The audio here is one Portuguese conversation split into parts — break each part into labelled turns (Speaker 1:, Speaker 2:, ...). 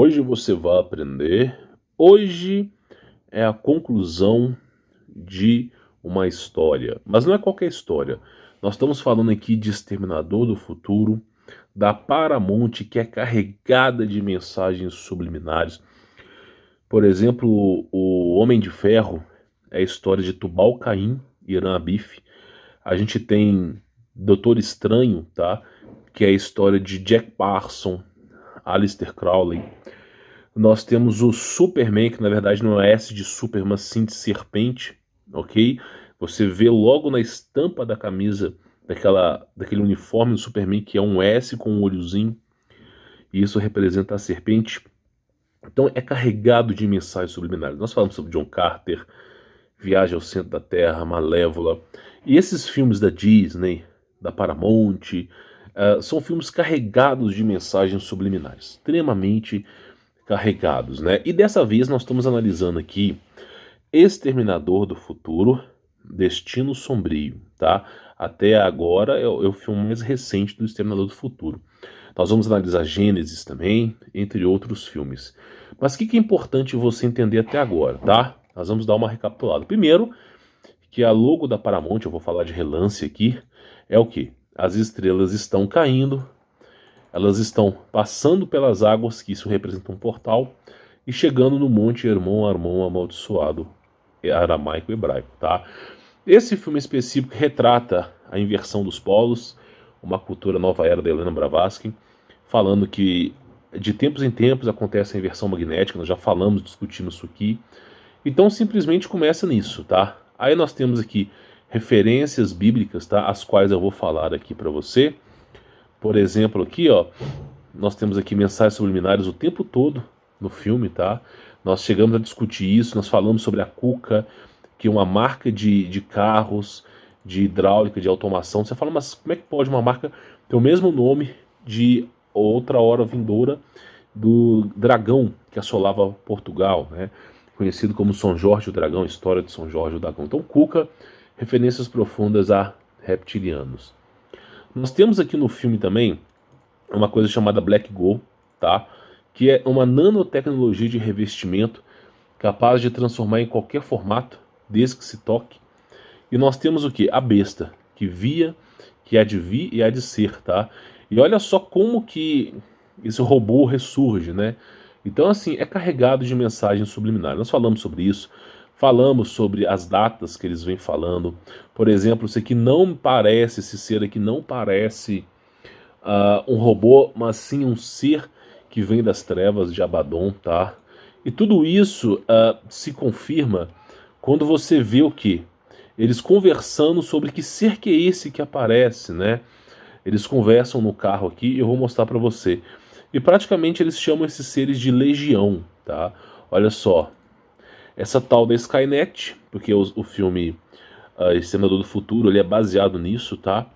Speaker 1: Hoje você vai aprender. Hoje é a conclusão de uma história, mas não é qualquer história. Nós estamos falando aqui de Exterminador do Futuro, da Paramount, que é carregada de mensagens subliminares. Por exemplo, o Homem de Ferro é a história de Tubal-Caim e Irã Abif. A gente tem Doutor Estranho, tá? Que é a história de Jack Parson, Aleister Crowley. Nós temos o Superman, que na verdade não é S de super, mas sim de serpente, ok? Você vê logo na estampa da camisa daquele uniforme do Superman que é um S com um olhozinho, e isso representa a serpente. Então é carregado de mensagens subliminares. Nós falamos sobre John Carter, Viagem ao Centro da Terra, Malévola, e esses filmes da Disney, da Paramount, são filmes carregados de mensagens subliminares, extremamente carregados, né? E dessa vez nós estamos analisando aqui Exterminador do Futuro, Destino Sombrio, tá? Até agora é o filme mais recente do Exterminador do Futuro. Nós vamos analisar Gênesis também, entre outros filmes. Mas o que é importante você entender até agora, tá? Nós vamos dar uma recapitulada. Primeiro, que a logo da Paramount, eu vou falar de relance aqui, é o que? As estrelas estão caindo, elas estão passando pelas águas, que isso representa um portal, e chegando no Monte Hermon Armon amaldiçoado, aramaico e hebraico, tá? Esse filme específico retrata a inversão dos polos, uma cultura nova era da Helena Blavatsky, falando que de tempos em tempos acontece a inversão magnética, nós já falamos, discutimos isso aqui. Então simplesmente começa nisso, tá? Aí nós temos aqui referências bíblicas, tá? As quais eu vou falar aqui para você. Por exemplo, aqui, ó, nós temos aqui mensagens subliminares o tempo todo no filme, tá? Nós chegamos a discutir isso, nós falamos sobre a Kuka, que é uma marca de carros, de hidráulica, de automação. Você fala, mas como é que pode uma marca ter o mesmo nome de outra hora vindoura do dragão que assolava Portugal, né? Conhecido como São Jorge o Dragão, história de São Jorge o Dragão. Então, Kuka, referências profundas a reptilianos. Nós temos aqui no filme também uma coisa chamada Black Go, tá? Que é uma nanotecnologia de revestimento capaz de transformar em qualquer formato, desde que se toque. E nós temos o que? A besta, que via, que há de vir e há de ser, tá? E olha só como que esse robô ressurge, né? Então, assim, é carregado de mensagens subliminares. Nós falamos sobre isso, falamos sobre as datas que eles vêm falando. Por exemplo, isso aqui não parece, esse ser aqui não parece um robô, mas sim um ser que vem das trevas de Abaddon, tá? E tudo isso se confirma quando você vê o que? Eles conversando sobre que ser que é esse que aparece, né? Eles conversam no carro aqui e eu vou mostrar para você. E praticamente eles chamam esses seres de legião, tá? Olha só, essa tal da Skynet, porque o filme Exterminador do Futuro ele é baseado nisso, tá?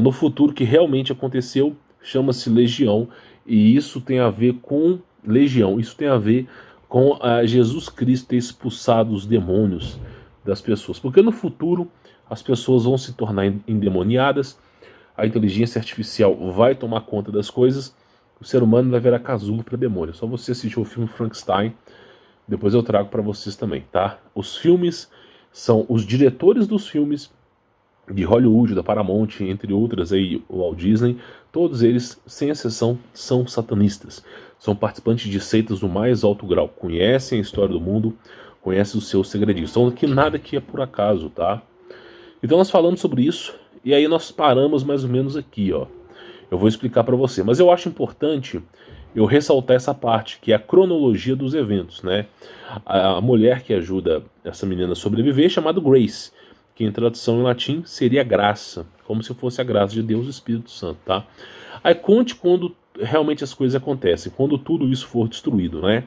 Speaker 1: No futuro que realmente aconteceu, chama-se Legião, e isso tem a ver com Legião, isso tem a ver com Jesus Cristo ter expulsado os demônios das pessoas, porque no futuro as pessoas vão se tornar endemoniadas, a inteligência artificial vai tomar conta das coisas, o ser humano vai virar casulo para demônio. Só você assistir o filme Frankenstein, depois eu trago para vocês também, tá? Os filmes são os diretores dos filmes de Hollywood, da Paramount, entre outras aí, o Walt Disney, todos eles, sem exceção, são satanistas. São participantes de seitas do mais alto grau, conhecem a história do mundo, conhecem os seus segredinhos. Então aqui nada que é por acaso, tá? Então nós falamos sobre isso, e aí nós paramos mais ou menos aqui, ó. Eu vou explicar para você, mas eu acho importante eu ressaltar essa parte, que é a cronologia dos eventos, né? A mulher que ajuda essa menina a sobreviver é chamada Grace, que em tradução em latim seria graça, como se fosse a graça de Deus e Espírito Santo, tá? Aí conte quando realmente as coisas acontecem, quando tudo isso for destruído, né?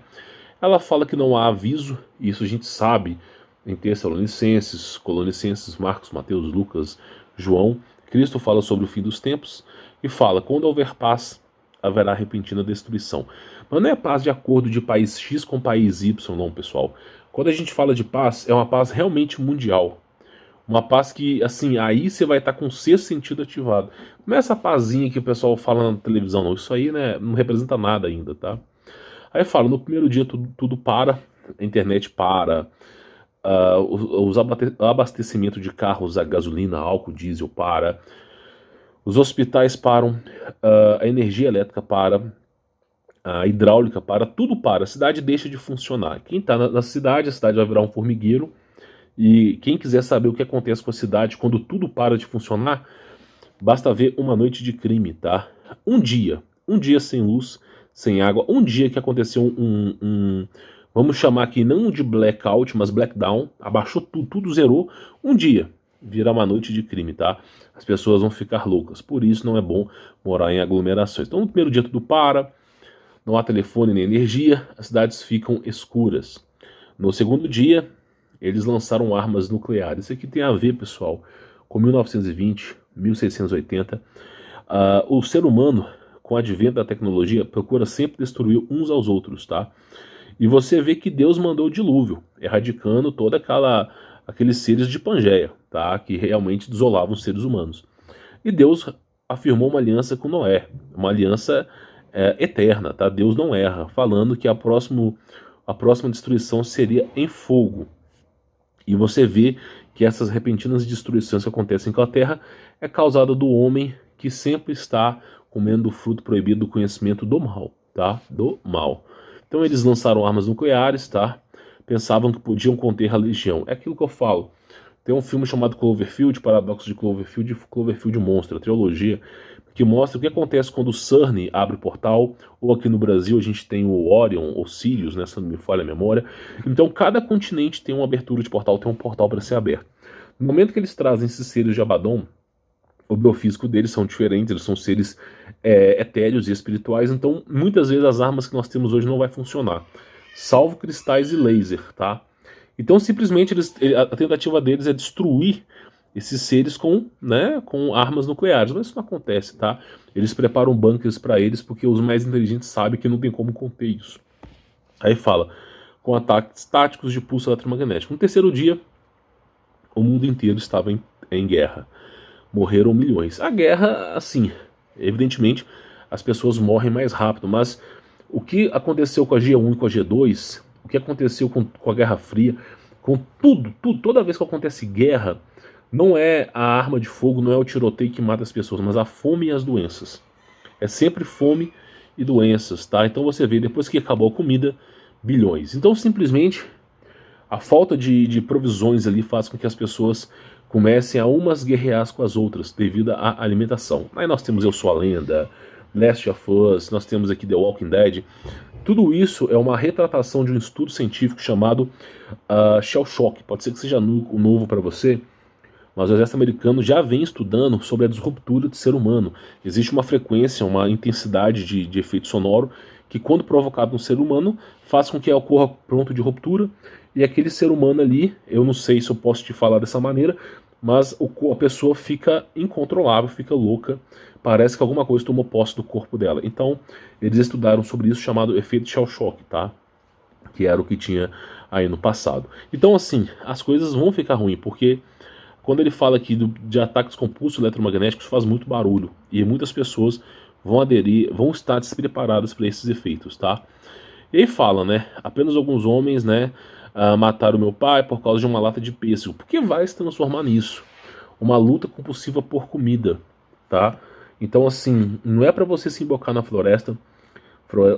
Speaker 1: Ela fala que não há aviso, e isso a gente sabe em Tessalonicenses, Colonicenses, Marcos, Mateus, Lucas, João. Cristo fala sobre o fim dos tempos e fala, quando houver paz, haverá repentina destruição. Mas não é paz de acordo de país X com país Y, não, pessoal. Quando a gente fala de paz, é uma paz realmente mundial. Uma paz que, assim, aí você vai estar com o sexto sentido ativado. Não é essa pazinha que o pessoal fala na televisão, não. Isso aí, né, não representa nada ainda, tá? Aí fala, no primeiro dia tudo para, a internet para, os abastecimento de carros a gasolina, álcool, diesel para, os hospitais param, a energia elétrica para, a hidráulica para, tudo para, a cidade deixa de funcionar. Quem está na cidade, a cidade vai virar um formigueiro, e quem quiser saber o que acontece com a cidade quando tudo para de funcionar, basta ver Uma Noite de Crime, tá? Um dia sem luz, sem água, um dia que aconteceu vamos chamar aqui não de blackout, mas blackdown, abaixou tudo zerou, um dia vira Uma Noite de Crime, tá? As pessoas vão ficar loucas, por isso não é bom morar em aglomerações. Então no primeiro dia tudo para, não há telefone nem energia, as cidades ficam escuras. No segundo dia, eles lançaram armas nucleares. Isso aqui tem a ver, pessoal, com 1920, 1680. O ser humano, com o advento da tecnologia, procura sempre destruir uns aos outros, tá? E você vê que Deus mandou o dilúvio, erradicando toda aqueles seres de Pangeia, tá? Que realmente desolavam os seres humanos. E Deus afirmou uma aliança com Noé, uma aliança eterna, tá? Deus não erra, falando que a próxima destruição seria em fogo. E você vê que essas repentinas destruições que acontecem com a terra é causada do homem que sempre está comendo o fruto proibido do conhecimento do mal, tá? Do mal. Então eles lançaram armas nucleares, tá? Pensavam que podiam conter a legião. É aquilo que eu falo. Tem um filme chamado Cloverfield, Paradoxo de Cloverfield e Cloverfield Monstro, a trilogia, que mostra o que acontece quando o CERN abre o portal, ou aqui no Brasil a gente tem o Orion, ou Sirius, né, se não me falha a memória. Então cada continente tem uma abertura de portal, tem um portal para ser aberto. No momento que eles trazem esses seres de Abaddon, o biofísico deles são diferentes, eles são seres etéreos e espirituais, então muitas vezes as armas que nós temos hoje não vai funcionar, salvo cristais e laser, tá? Então simplesmente a tentativa deles é destruir esses seres com armas nucleares, mas isso não acontece, tá? Eles preparam bunkers para eles porque os mais inteligentes sabem que não tem como conter isso. Aí fala, com ataques táticos de pulso eletromagnético. No terceiro dia, o mundo inteiro estava em guerra. Morreram milhões. A guerra, assim, evidentemente, as pessoas morrem mais rápido, mas o que aconteceu com a G1 e com a G2, o que aconteceu com a Guerra Fria, com tudo, toda vez que acontece guerra, não é a arma de fogo, não é o tiroteio que mata as pessoas, mas a fome e as doenças. É sempre fome e doenças, tá? Então você vê, depois que acabou a comida, bilhões. Então simplesmente a falta de provisões ali faz com que as pessoas comecem a umas guerrear com as outras devido à alimentação. Aí nós temos Eu Sou a Lenda, Last of Us, nós temos aqui The Walking Dead. Tudo isso é uma retratação de um estudo científico chamado Shell Shock. Pode ser que seja novo para você, mas o exército americano já vem estudando sobre a disruptura do ser humano. Existe uma frequência, uma intensidade de efeito sonoro que, quando provocado no ser humano, faz com que ocorra ponto de ruptura, e aquele ser humano ali, eu não sei se eu posso te falar dessa maneira, mas a pessoa fica incontrolável, fica louca, parece que alguma coisa tomou posse do corpo dela. Então, eles estudaram sobre isso, chamado efeito Shell Shock, tá? Que era o que tinha aí no passado. Então, assim, as coisas vão ficar ruins, porque quando ele fala aqui de ataques compulsos eletromagnéticos, faz muito barulho, e muitas pessoas vão aderir, vão estar despreparadas para esses efeitos, tá? E aí fala, né, apenas alguns homens, né, mataram meu pai por causa de uma lata de pêssego. Por que vai se transformar nisso? Uma luta compulsiva por comida, tá? Então, assim, não é para você se embocar na floresta.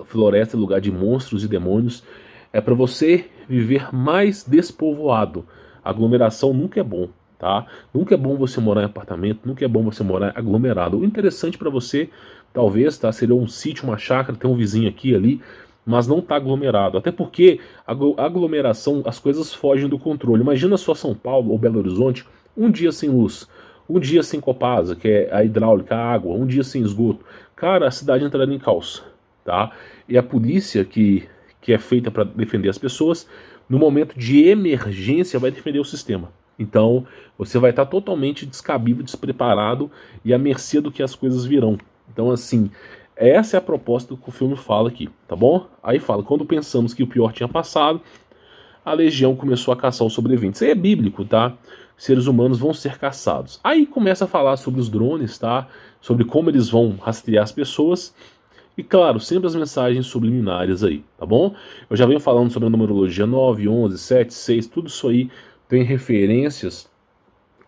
Speaker 1: Floresta é lugar de monstros e demônios. É para você viver mais despovoado. Aglomeração nunca é bom, tá? Nunca é bom você morar em apartamento, nunca é bom você morar aglomerado. O interessante para você, talvez, tá, seria um sítio, uma chácara, ter um vizinho aqui ali, mas não está aglomerado. Até porque a aglomeração, as coisas fogem do controle. Imagina só São Paulo ou Belo Horizonte, um dia sem luz, um dia sem Copasa, que é a hidráulica, a água, um dia sem esgoto. Cara, a cidade entraria em caos, tá? E a polícia, que é feita para defender as pessoas, no momento de emergência vai defender o sistema. Então, você vai estar totalmente descabido, despreparado e à mercê do que as coisas virão. Então, assim, essa é a proposta que o filme fala aqui, tá bom? Aí fala, quando pensamos que o pior tinha passado, a legião começou a caçar os sobreviventes. Isso aí é bíblico, tá? Seres humanos vão ser caçados. Aí começa a falar sobre os drones, tá? Sobre como eles vão rastrear as pessoas. E claro, sempre as mensagens subliminares aí, tá bom? Eu já venho falando sobre a numerologia 9, 11, 7, 6, tudo isso aí tem referências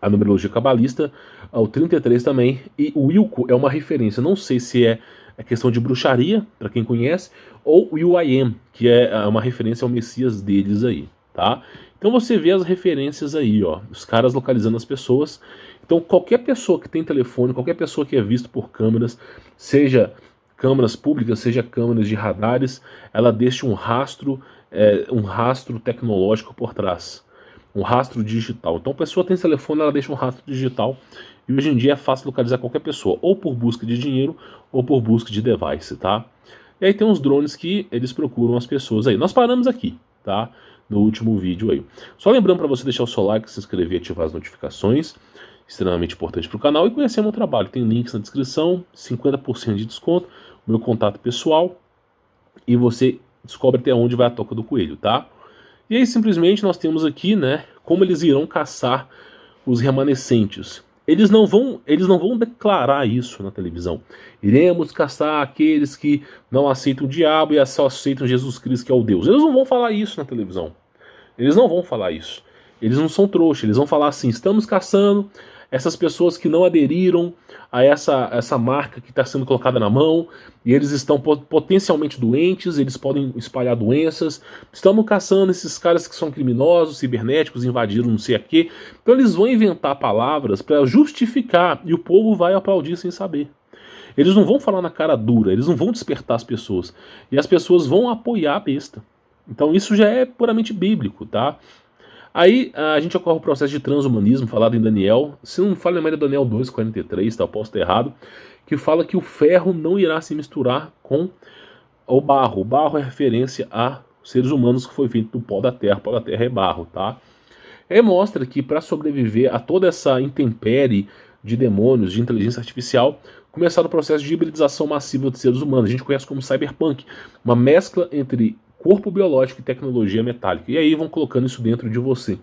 Speaker 1: à numerologia cabalista, ao 33 também, e o Wilco é uma referência, não sei se é questão de bruxaria, para quem conhece, ou o Will.i.am, que é uma referência ao Messias deles aí, tá? Então você vê as referências aí, ó, os caras localizando as pessoas. Então qualquer pessoa que tem telefone, qualquer pessoa que é visto por câmeras, seja câmeras públicas, seja câmeras de radares, ela deixa um rastro tecnológico por trás, um rastro digital. Então a pessoa tem telefone, ela deixa um rastro digital, e hoje em dia é fácil localizar qualquer pessoa, ou por busca de dinheiro, ou por busca de device, tá? E aí tem uns drones que eles procuram as pessoas aí. Nós paramos aqui, tá? No último vídeo aí. Só lembrando para você deixar o seu like, se inscrever e ativar as notificações, extremamente importante para o canal, e conhecer meu trabalho. Tem links na descrição, 50% de desconto, meu contato pessoal, e você descobre até onde vai a toca do coelho, tá? E aí simplesmente nós temos aqui, né, como eles irão caçar os remanescentes. Eles não vão declarar isso na televisão. Iremos caçar aqueles que não aceitam o diabo e só aceitam Jesus Cristo, que é o Deus. Eles não vão falar isso na televisão. Eles não vão falar isso. Eles não são trouxas. Eles vão falar assim: estamos caçando essas pessoas que não aderiram a essa marca que está sendo colocada na mão, e eles estão potencialmente doentes, eles podem espalhar doenças. Estamos caçando esses caras que são criminosos, cibernéticos, invadiram não sei a quê. Então eles vão inventar palavras para justificar, e o povo vai aplaudir sem saber. Eles não vão falar na cara dura, eles não vão despertar as pessoas, e as pessoas vão apoiar a besta. Então isso já é puramente bíblico, tá? Aí a gente ocorre o processo de transhumanismo, falado em Daniel, se não me falha a memória, Daniel 2,43, tá? Eu posso estar errado, que fala que o ferro não irá se misturar com o barro. O barro é referência a seres humanos que foi feito do pó da terra é barro, tá? Aí mostra que para sobreviver a toda essa intempérie de demônios, de inteligência artificial, começaram o processo de hibridização massiva de seres humanos. A gente conhece como cyberpunk, uma mescla entre corpo biológico e tecnologia metálica. E aí vão colocando isso dentro de você.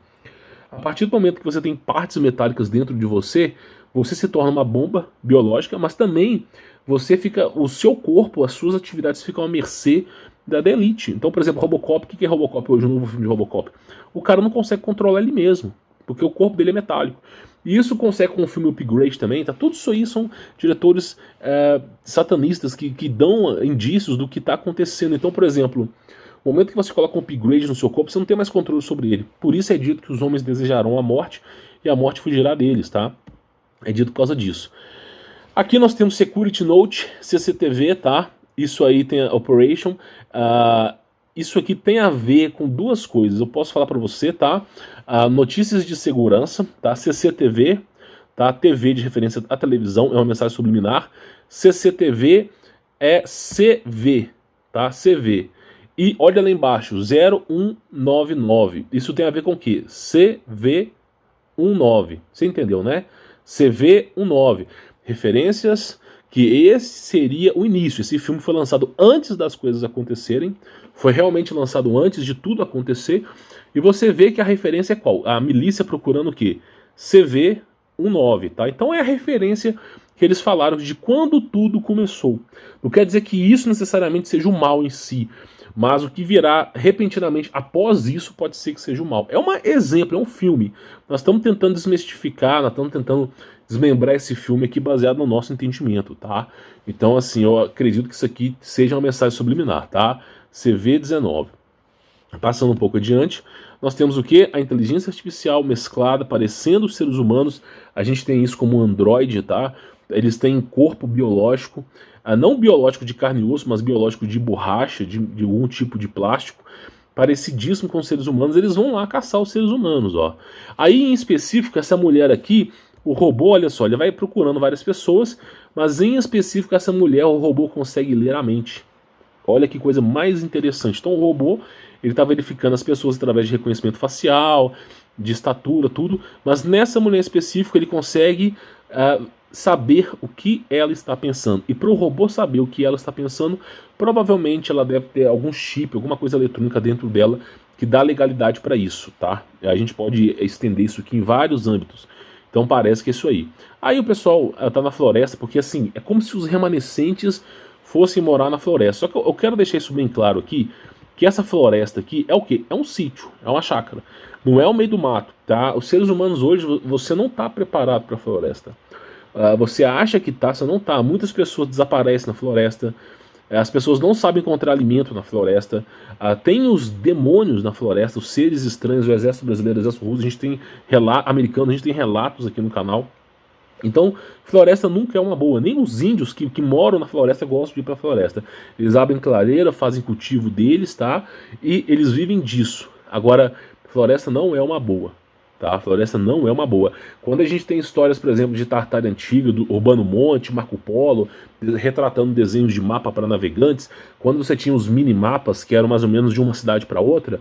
Speaker 1: A partir do momento que você tem partes metálicas dentro de você, você se torna uma bomba biológica, mas também o seu corpo, as suas atividades ficam à mercê da elite. Então, por exemplo, Robocop, o que é Robocop hoje, o novo filme de Robocop? O cara não consegue controlar ele mesmo, porque o corpo dele é metálico. E isso consegue com o filme Upgrade também, tá? Tudo isso aí são diretores satanistas que dão indícios do que está acontecendo. Então, por exemplo, no momento que você coloca um upgrade no seu corpo, você não tem mais controle sobre ele. Por isso é dito que os homens desejarão a morte e a morte fugirá deles, tá? É dito por causa disso. Aqui nós temos Security Note, CCTV, tá? Isso aí tem a Operation. Isso aqui tem a ver com duas coisas. Eu posso falar para você, tá? Notícias de segurança, tá? CCTV, tá? TV de referência à televisão, é uma mensagem subliminar. CCTV é CV, tá? CV. E olha lá embaixo, 0199. Isso tem a ver com o quê? CV19. Você entendeu, né? CV19. Referências que esse seria o início. Esse filme foi lançado antes das coisas acontecerem. Foi realmente lançado antes de tudo acontecer. E você vê que a referência é qual? A milícia procurando o quê? CV19, tá? Então é a referência que eles falaram de quando tudo começou. Não quer dizer que isso necessariamente seja o mal em si, mas o que virá repentinamente após isso pode ser que seja o mal. É um exemplo, é um filme. Nós estamos tentando desmistificar, nós estamos tentando desmembrar esse filme aqui baseado no nosso entendimento, tá? Então, assim, eu acredito que isso aqui seja uma mensagem subliminar, tá? CV19. Passando um pouco adiante, nós temos o que? A inteligência artificial mesclada, parecendo os seres humanos. A gente tem isso como um androide, tá? Eles têm corpo biológico, não biológico de carne e osso, mas biológico de borracha, de algum tipo de plástico, parecidíssimo com os seres humanos. Eles vão lá caçar os seres humanos, ó. Aí, em específico, essa mulher aqui, o robô, olha só, ele vai procurando várias pessoas, mas em específico essa mulher, o robô consegue ler a mente. Olha que coisa mais interessante. Então o robô, ele está verificando as pessoas através de reconhecimento facial, de estatura, tudo, mas nessa mulher específica ele consegue saber o que ela está pensando. E para o robô saber o que ela está pensando, provavelmente ela deve ter algum chip, alguma coisa eletrônica dentro dela que dá legalidade para isso, tá? A gente pode estender isso aqui em vários âmbitos. Então parece que é isso aí. Aí o pessoal tá na floresta porque assim, é como se os remanescentes fossem morar na floresta. Só que eu quero deixar isso bem claro aqui, que essa floresta aqui é o quê? É um sítio, é uma chácara. Não é o meio do mato, tá? Os seres humanos hoje, você não está preparado para a floresta. Você acha que tá, você não tá. Muitas pessoas desaparecem na floresta. As pessoas não sabem encontrar alimento na floresta. Tem os demônios na floresta, os seres estranhos, o exército brasileiro, o exército russo. A gente tem americano, a gente tem relatos aqui no canal. Então, floresta nunca é uma boa. Nem os índios que moram na floresta gostam de ir para a floresta. Eles abrem clareira, fazem cultivo deles, tá? E eles vivem disso. Agora, floresta não é uma boa. Tá? A floresta não é uma boa. Quando a gente tem histórias, por exemplo, de Tartária Antiga, do Urbano Monte, Marco Polo, retratando desenhos de mapa para navegantes, quando você tinha os mini-mapas, que eram mais ou menos de uma cidade para outra,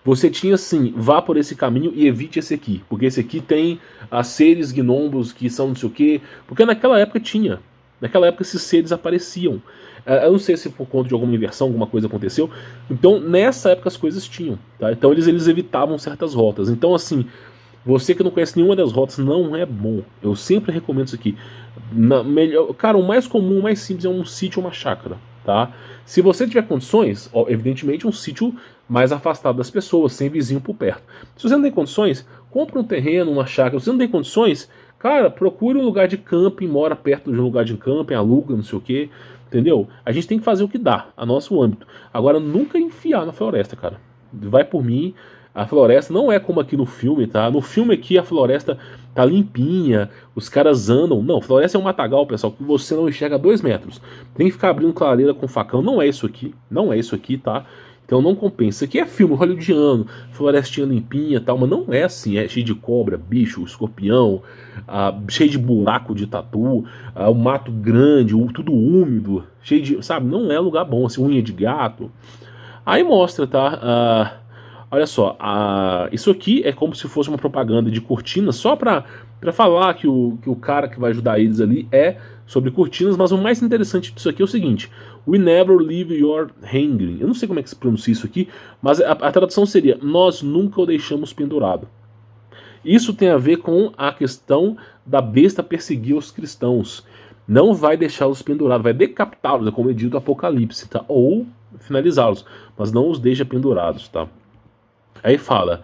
Speaker 1: você tinha assim, vá por esse caminho e evite esse aqui, porque esse aqui tem seres gnombos que são não sei o quê, porque naquela época tinha. Naquela época esses seres apareciam. Eu não sei se por conta de alguma inversão, alguma coisa aconteceu. Então, nessa época as coisas tinham. Tá? Então eles evitavam certas rotas. Então, assim, você que não conhece nenhuma das rotas não é bom. Eu sempre recomendo isso aqui. Cara, o mais comum, o mais simples é um sítio ou uma chácara. Tá? Se você tiver condições, evidentemente um sítio mais afastado das pessoas, sem vizinho por perto. Se você não tem condições, compre um terreno, uma chácara. Se você não tem condições, cara, procure um lugar de camping, mora perto de um lugar de camping, aluga, não sei o que, entendeu? A gente tem que fazer o que dá, a nosso âmbito. Agora, nunca enfiar na floresta, cara. Vai por mim. A floresta não é como aqui no filme, tá? No filme aqui a floresta tá limpinha, os caras andam. Não, floresta é um matagal, pessoal, que você não enxerga a 2 metros. Tem que ficar abrindo clareira com facão. Não é isso aqui, não é isso aqui, tá? Então não compensa. Isso aqui é filme hollywoodiano, florestinha limpinha e tal, mas não é assim. É cheio de cobra, bicho, escorpião, cheio de buraco de tatu, o mato grande, tudo úmido, cheio de, sabe? Não é lugar bom, assim, unha de gato. Aí mostra, tá? Olha só, isso aqui é como se fosse uma propaganda de cortinas, só para falar que o cara que vai ajudar eles ali é sobre cortinas, mas o mais interessante disso aqui é o seguinte: We never leave your hanging. Eu não sei como é que se pronuncia isso aqui, mas a tradução seria: nós nunca o deixamos pendurado. Isso tem a ver com a questão da besta perseguir os cristãos. Não vai deixá-los pendurados, vai decapitá-los, é como é dito do Apocalipse, tá? Ou finalizá-los, mas não os deixa pendurados, tá? Aí fala,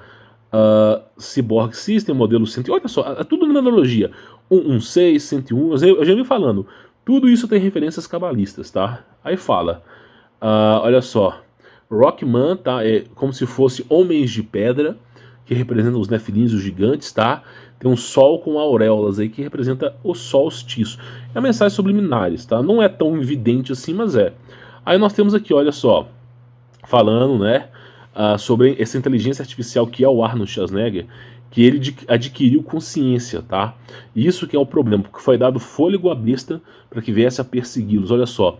Speaker 1: Cyborg System, modelo 100, olha só, é tudo na analogia, 116, 101, eu já vi falando, tudo isso tem referências cabalistas, tá? Aí fala, olha só, Rockman, tá? É como se fosse homens de pedra, que representam os nefilins, os gigantes, tá? Tem um sol com auréolas aí, que representa o solstício. É a mensagem subliminares, tá? Não é tão evidente assim, mas é. Aí nós temos aqui, olha só, falando, né? Sobre essa inteligência artificial que é o Arnold Schwarzenegger, que ele adquiriu consciência, tá? Isso que é o problema, porque foi dado fôlego à besta para que viesse a persegui-los. Olha só,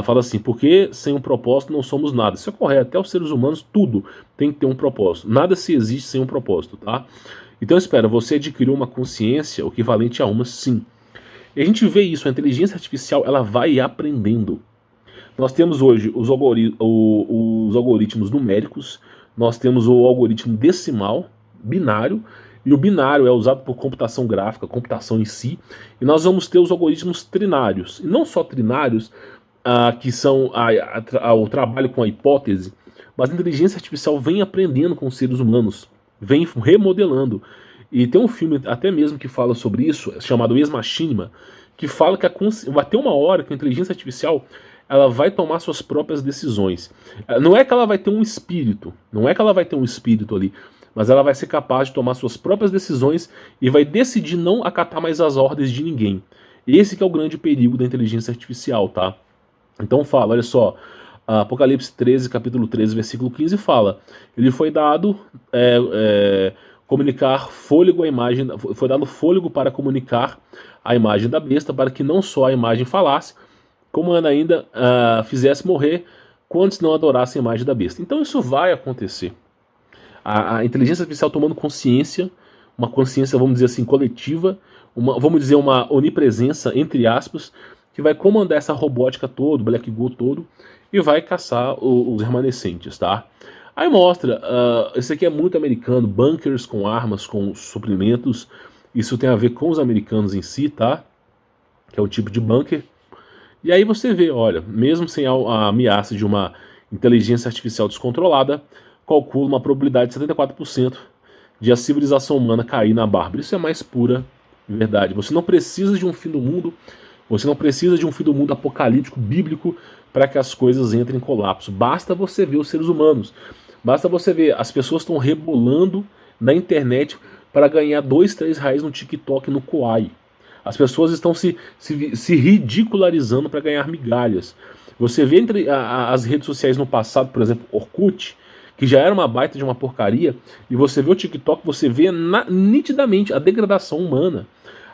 Speaker 1: fala assim, porque sem um propósito não somos nada. Isso é correto, até os seres humanos, tudo tem que ter um propósito. Nada se existe sem um propósito, tá? Então espera, você adquiriu uma consciência o equivalente a uma, sim. E a gente vê isso, a inteligência artificial, ela vai aprendendo. Nós temos hoje os algoritmos numéricos, nós temos o algoritmo decimal, binário, e o binário é usado por computação gráfica, computação em si, e nós vamos ter os algoritmos trinários, e não só trinários, que são o trabalho com a hipótese, mas a inteligência artificial vem aprendendo com os seres humanos, vem remodelando. E tem um filme até mesmo que fala sobre isso, chamado Ex Machina, que fala que vai ter uma hora que a inteligência artificial ela vai tomar suas próprias decisões. Não é que ela vai ter um espírito, não é que ela vai ter um espírito ali, mas ela vai ser capaz de tomar suas próprias decisões e vai decidir não acatar mais as ordens de ninguém. Esse que é o grande perigo da inteligência artificial, tá? Então fala, olha só, Apocalipse 13, capítulo 13, versículo 15 fala, ele foi dado comunicar fôlego à imagem, foi dado fôlego para comunicar a imagem da besta, para que não só a imagem falasse, como ainda fizesse morrer quantos não adorassem a imagem da besta. Então isso vai acontecer. A inteligência artificial tomando consciência, uma consciência, vamos dizer assim, coletiva, vamos dizer uma onipresença, entre aspas, que vai comandar essa robótica toda, o Black Goo todo, e vai caçar os remanescentes, tá? Aí mostra, esse aqui é muito americano, bunkers com armas, com suprimentos, isso tem a ver com os americanos em si, tá? Que é o tipo de bunker. E aí você vê, olha, mesmo sem a ameaça de uma inteligência artificial descontrolada, calcula uma probabilidade de 74% de a civilização humana cair na Bárbara. Isso é mais pura verdade. Você não precisa de um fim do mundo, você não precisa de um fim do mundo apocalíptico, bíblico, para que as coisas entrem em colapso. Basta você ver os seres humanos. Basta você ver, as pessoas estão rebolando na internet para ganhar 2, 3 reais no TikTok, no Kwai. As pessoas estão se ridicularizando para ganhar migalhas. Você vê entre as redes sociais no passado, por exemplo, Orkut, que já era uma baita de uma porcaria, e você vê o TikTok, você vê nitidamente a degradação humana.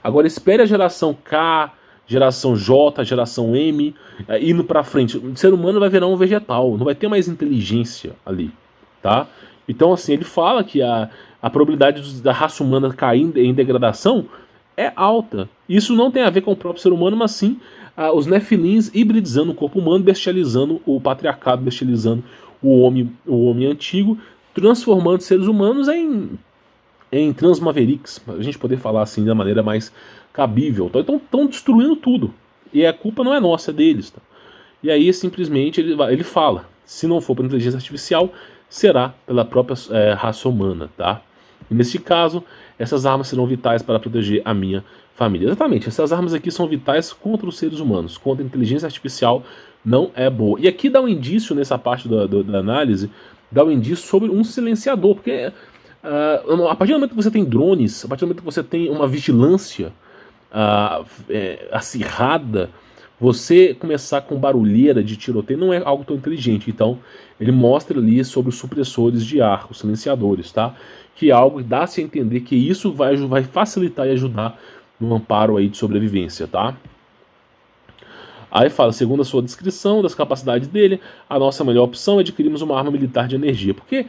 Speaker 1: Agora espere a geração K, geração J, geração M, indo para frente. O ser humano vai virar um vegetal, não vai ter mais inteligência ali, tá? Então, assim, ele fala que a probabilidade da raça humana cair em degradação é alta. Isso não tem a ver com o próprio ser humano, mas sim os nefilins hibridizando o corpo humano, bestializando o patriarcado, bestializando o homem antigo, transformando seres humanos em transmavericks, para a gente poder falar assim da maneira mais cabível. Então estão destruindo tudo. E a culpa não é nossa, é deles. Tá? E aí simplesmente ele fala, se não for pela inteligência artificial, será pela própria raça humana, tá? E neste caso, essas armas serão vitais para proteger a minha família. Exatamente, essas armas aqui são vitais contra os seres humanos, contra a inteligência artificial não é boa. E aqui dá um indício, nessa parte da análise, dá um indício sobre um silenciador, porque a partir do momento que você tem drones, a partir do momento que você tem uma vigilância acirrada, você começar com barulheira de tiroteio não é algo tão inteligente. Então, ele mostra ali sobre os supressores de ar, os silenciadores, tá? Que é algo que dá-se a entender que isso vai facilitar e ajudar no amparo aí de sobrevivência, tá? Aí fala, segundo a sua descrição das capacidades dele, a nossa melhor opção é adquirirmos uma arma militar de energia. Porque,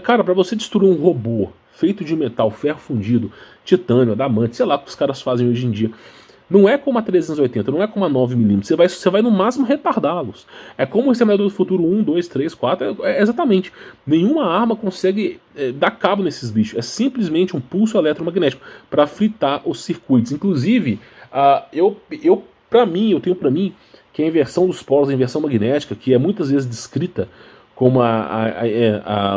Speaker 1: cara, para você destruir um robô feito de metal, ferro fundido, titânio, adamante, sei lá o que os caras fazem hoje em dia, não é como a 380, não é como a 9mm, você vai no máximo retardá-los. É como o Exterminador do Futuro 1, 2, 3, 4, exatamente. Nenhuma arma consegue dar cabo nesses bichos, é simplesmente um pulso eletromagnético para fritar os circuitos. Inclusive, eu tenho para mim que a inversão dos polos, a inversão magnética, que é muitas vezes descrita como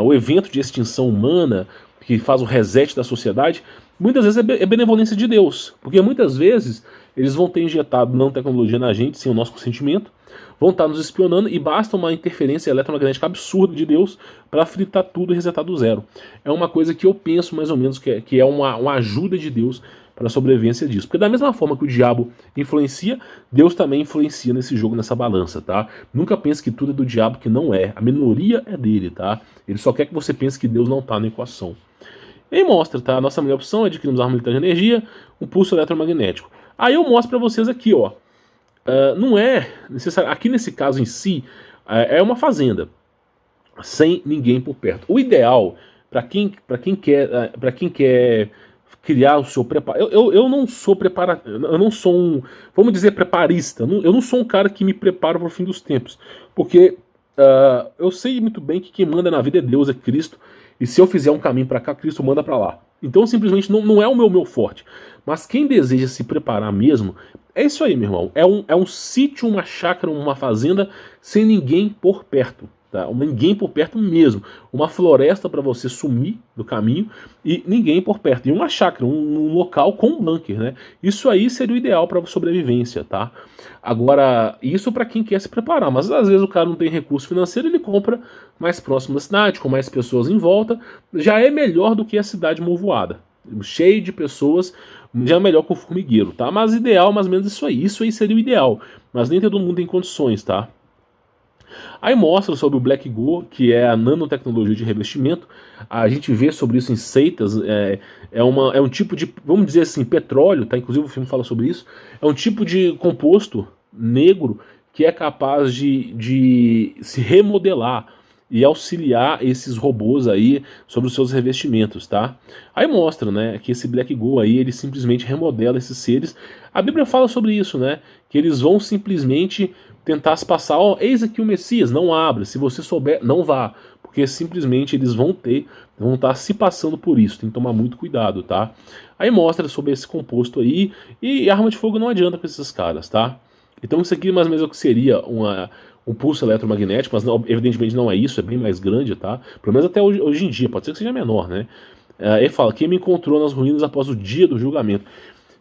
Speaker 1: o evento de extinção humana, que faz o reset da sociedade, muitas vezes é benevolência de Deus, porque muitas vezes eles vão ter injetado nanotecnologia na gente sem o nosso consentimento, vão estar nos espionando e basta uma interferência eletromagnética absurda de Deus para fritar tudo e resetar do zero. É uma coisa que eu penso mais ou menos que é uma ajuda de Deus para a sobrevivência disso. Porque da mesma forma que o diabo influencia, Deus também influencia nesse jogo, nessa balança, tá? Nunca pense que tudo é do diabo, que não é. A minoria é dele, tá? Ele só quer que você pense que Deus não está na equação. E aí mostra, tá? A nossa melhor opção é adquirirmos arma militar de energia, um pulso eletromagnético. Aí eu mostro para vocês aqui, ó. Não é necessário. Aqui nesse caso em si, é uma fazenda sem ninguém por perto. O ideal para quem quer criar o seu preparo. Eu não sou eu não sou um, vamos dizer, preparista. Eu não sou um cara que me prepara para o fim dos tempos, porque eu sei muito bem que quem manda na vida é Deus, é Cristo. E se eu fizer um caminho para cá, Cristo manda para lá. Então simplesmente não é o meu forte. Mas quem deseja se preparar mesmo, é isso aí, meu irmão. É um sítio, uma chácara, uma fazenda sem ninguém por perto. Tá? Ninguém por perto mesmo. Uma floresta para você sumir do caminho e ninguém por perto. E uma chácara, um local com um bunker, né? Isso aí seria o ideal para sobrevivência, tá? Agora, isso para quem quer se preparar. Mas às vezes o cara não tem recurso financeiro, ele compra mais próximo da cidade, com mais pessoas em volta. Já é melhor do que a cidade movoada. Cheio de pessoas, já é melhor que o formigueiro, tá? Mas ideal, mais ou menos isso aí. Isso aí seria o ideal. Mas nem todo mundo tem condições, tá? Aí mostra sobre o Black Go, que é a nanotecnologia de revestimento. A gente vê sobre isso em seitas. É um tipo de, vamos dizer assim, petróleo, tá? Inclusive o filme fala sobre isso. É um tipo de composto negro que é capaz de se remodelar e auxiliar esses robôs aí sobre os seus revestimentos, tá? Aí mostra, né, que esse Black Go aí, ele simplesmente remodela esses seres. A Bíblia fala sobre isso, né, que eles vão simplesmente tentar se passar, ó, eis aqui o Messias, não abra, se você souber, não vá, porque simplesmente eles vão estar se passando por isso, tem que tomar muito cuidado, tá? Aí mostra sobre esse composto aí, e arma de fogo não adianta com esses caras, tá? Então isso aqui mais ou menos é o que seria um pulso eletromagnético, mas evidentemente não é isso, é bem mais grande, tá? Pelo menos até hoje em dia, pode ser que seja menor, né? Ele fala, quem me encontrou nas ruínas após o dia do julgamento.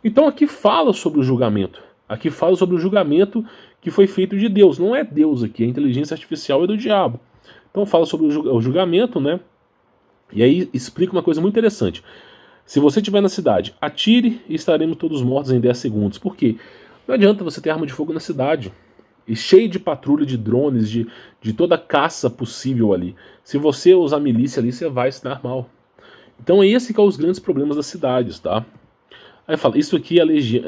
Speaker 1: Então aqui fala sobre o julgamento. Aqui fala sobre o julgamento que foi feito de Deus. Não é Deus aqui, a inteligência artificial é do diabo. Então fala sobre o julgamento, né? E aí explica uma coisa muito interessante. Se você estiver na cidade, atire e estaremos todos mortos em 10 segundos. Por quê? Não adianta você ter arma de fogo na cidade. E cheio de patrulha, de drones, de toda a caça possível ali. Se você usar milícia ali, você vai se dar mal. Então é esse que é os grandes problemas das cidades, tá? Aí fala, isso aqui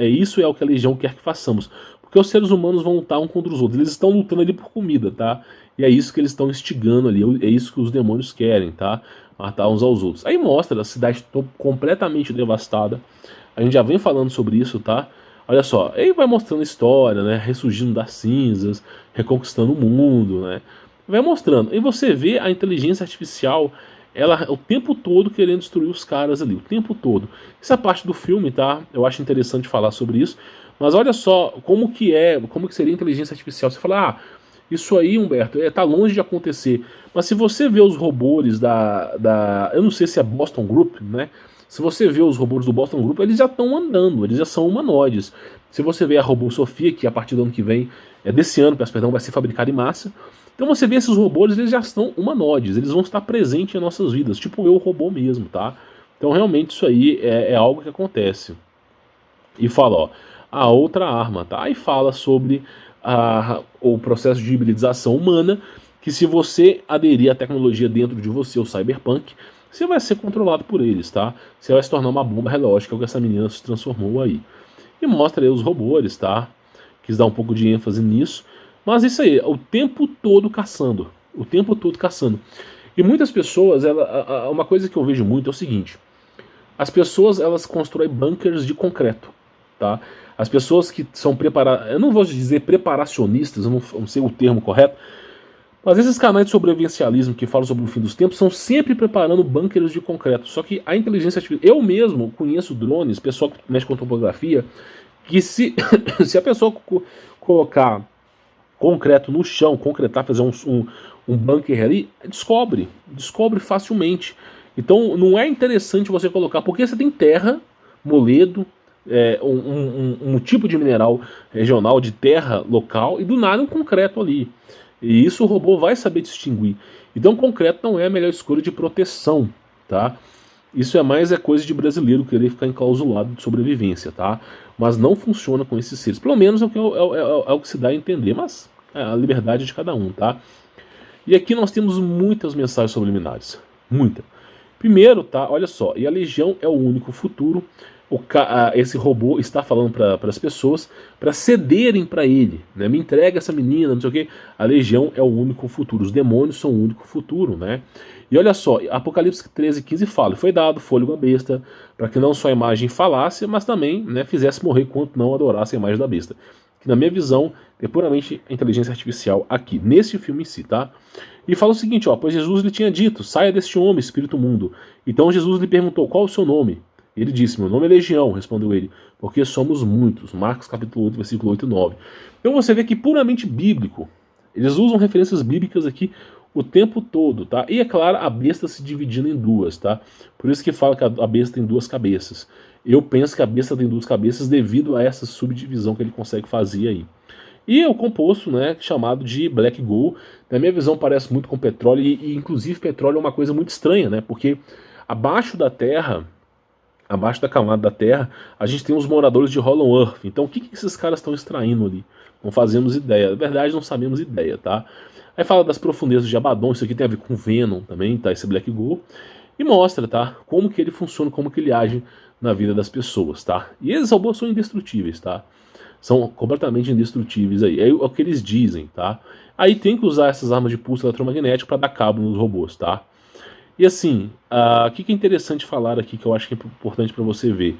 Speaker 1: isso é o que a legião quer que façamos. Porque os seres humanos vão lutar um contra os outros. Eles estão lutando ali por comida, tá? E é isso que eles estão instigando ali. É isso que os demônios querem, tá? Matar uns aos outros. Aí mostra a cidade completamente devastada. A gente já vem falando sobre isso, tá? Olha só, aí vai mostrando a história, né? Ressurgindo das cinzas, reconquistando o mundo, né? Vai mostrando. E você vê a inteligência artificial, ela o tempo todo querendo destruir os caras ali, o tempo todo. Essa parte do filme, tá? Eu acho interessante falar sobre isso. Mas olha só como que seria a inteligência artificial. Você fala, isso aí, Humberto, tá longe de acontecer. Mas se você vê os robôs eu não sei se é Boston Group, né? Se você vê os robôs do Boston Group, eles já estão andando, eles já são humanoides. Se você vê a robô Sofia, que a partir do ano que vem, desse ano, peço perdão, vai ser fabricada em massa. Então você vê esses robôs, eles já estão humanoides, eles vão estar presentes em nossas vidas, tipo eu, robô mesmo, tá? Então realmente isso aí é algo que acontece. E fala, ó, a outra arma, tá? Aí fala sobre o processo de hibridização humana, que se você aderir à tecnologia dentro de você, o cyberpunk, você vai ser controlado por eles, tá? Você vai se tornar uma bomba relógio, que é o que essa menina se transformou aí. E mostra aí os robôs, tá? Quis dar um pouco de ênfase nisso. Mas isso aí, o tempo todo caçando. O tempo todo caçando. E muitas pessoas, uma coisa que eu vejo muito é o seguinte. As pessoas, elas constroem bunkers de concreto, tá? As pessoas que são preparadas, eu não vou dizer preparacionistas, eu não sei o termo correto, mas esses canais de sobrevivencialismo que falam sobre o fim dos tempos são sempre preparando bunkers de concreto. Só que a inteligência artificial... Eu mesmo conheço drones, pessoal que mexe com topografia, que se a pessoa colocar concreto no chão, concretar, fazer um bunker ali, descobre facilmente. Então não é interessante você colocar, porque você tem terra, moledo, um tipo de mineral regional, de terra local, e do nada um concreto ali. E isso o robô vai saber distinguir. Então concreto não é a melhor escolha de proteção, tá? Isso é coisa de brasileiro querer ficar enclausulado de sobrevivência, tá? Mas não funciona com esses seres. Pelo menos é o que se dá a entender, mas é a liberdade de cada um, tá? E aqui nós temos muitas mensagens subliminares. Muita. Primeiro, tá? Olha só. E a Legião é o único futuro. Esse robô está falando para as pessoas para cederem para ele, né? Me entrega essa menina, não sei o que. A Legião é o único futuro, os demônios são o único futuro, né? E olha só, Apocalipse 13:15 fala: foi dado fôlego à besta, para que não só a imagem falasse, mas também, né, fizesse morrer quanto não adorasse a imagem da besta. Que na minha visão é puramente a inteligência artificial aqui, nesse filme em si, tá? E fala o seguinte, ó: pois Jesus lhe tinha dito: saia deste homem, espírito mundo. Então Jesus lhe perguntou: qual o seu nome? Ele disse: meu nome é Legião, respondeu ele, porque somos muitos. Marcos capítulo 8, versículo 8 e 9. Então você vê que puramente bíblico. Eles usam referências bíblicas aqui o tempo todo, tá? E é claro, a besta se dividindo em duas, tá? Por isso que fala que a besta tem duas cabeças. Eu penso que a besta tem duas cabeças devido a essa subdivisão que ele consegue fazer aí. E é o composto, né, chamado de Black Gold. Na minha visão parece muito com petróleo, e inclusive petróleo é uma coisa muito estranha, né? Porque abaixo da Terra, abaixo da camada da Terra, a gente tem os moradores de Hollow Earth. Então o que esses caras estão extraindo ali? Não fazemos ideia. Na verdade, não sabemos ideia, tá? Aí fala das profundezas de Abaddon, isso aqui tem a ver com Venom também, tá? Esse Black Gold. E mostra, tá? Como que ele funciona, como que ele age na vida das pessoas, tá? E esses robôs são indestrutíveis, tá? São completamente indestrutíveis aí. É o que eles dizem, tá? Aí tem que usar essas armas de pulso eletromagnético para dar cabo nos robôs, tá? E assim, o que é interessante falar aqui, que eu acho que é importante para você ver.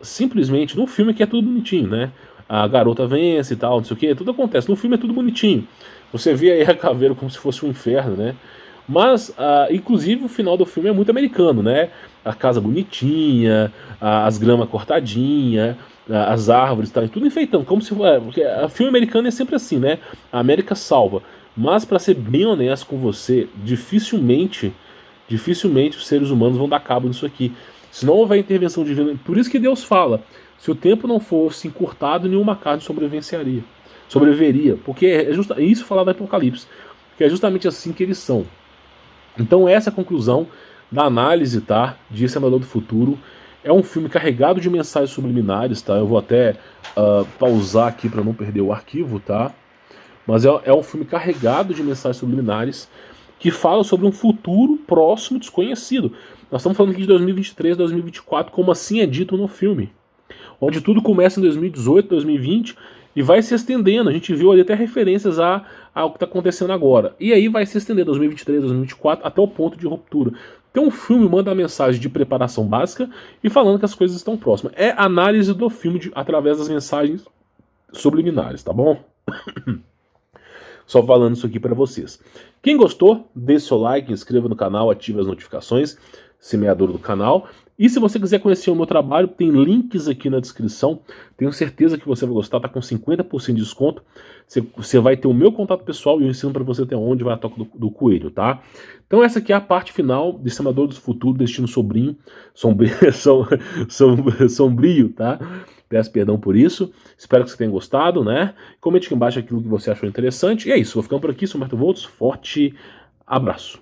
Speaker 1: Simplesmente, no filme aqui é tudo bonitinho, né? A garota vence e tal, não sei o que, tudo acontece. No filme é tudo bonitinho. Você vê aí a caveira como se fosse um inferno, né? Mas, inclusive, o final do filme é muito americano, né? A casa bonitinha, as gramas cortadinhas, as árvores, tá, tudo enfeitando, como se porque a filme americano é sempre assim, né? A América salva. Mas para ser bem honesto com você, dificilmente os seres humanos vão dar cabo nisso aqui. Se não houver intervenção divina, por isso que Deus fala: se o tempo não fosse encurtado, nenhuma carne sobreviveria, porque é isso falado no Apocalipse, que é justamente assim que eles são. Então essa é a conclusão da análise, tá, de Exterminador do Futuro. É um filme carregado de mensagens subliminares, tá? Eu vou até pausar aqui para não perder o arquivo, tá? Mas é um filme carregado de mensagens subliminares que fala sobre um futuro próximo desconhecido. Nós estamos falando aqui de 2023, 2024, como assim é dito no filme, onde tudo começa em 2018, 2020 e vai se estendendo. A gente viu ali até referências ao que está acontecendo agora. E aí vai se estender 2023, 2024 até o ponto de ruptura. Então o filme manda a mensagem de preparação básica e falando que as coisas estão próximas. É análise do filme através das mensagens subliminares, tá bom? Só falando isso aqui para vocês. Quem gostou, deixe seu like, inscreva no canal, ative as notificações, semeador do canal. E se você quiser conhecer o meu trabalho, tem links aqui na descrição. Tenho certeza que você vai gostar, tá com 50% de desconto. Você vai ter o meu contato pessoal e eu ensino para você até onde vai a toca do coelho, tá? Então essa aqui é a parte final de Exterminador do Futuro, Destino Sombrio, tá? Peço perdão por isso. Espero que você tenha gostado, né? Comente aqui embaixo aquilo que você achou interessante. E é isso, vou ficando por aqui. Sou Humberto Voltos. Forte abraço.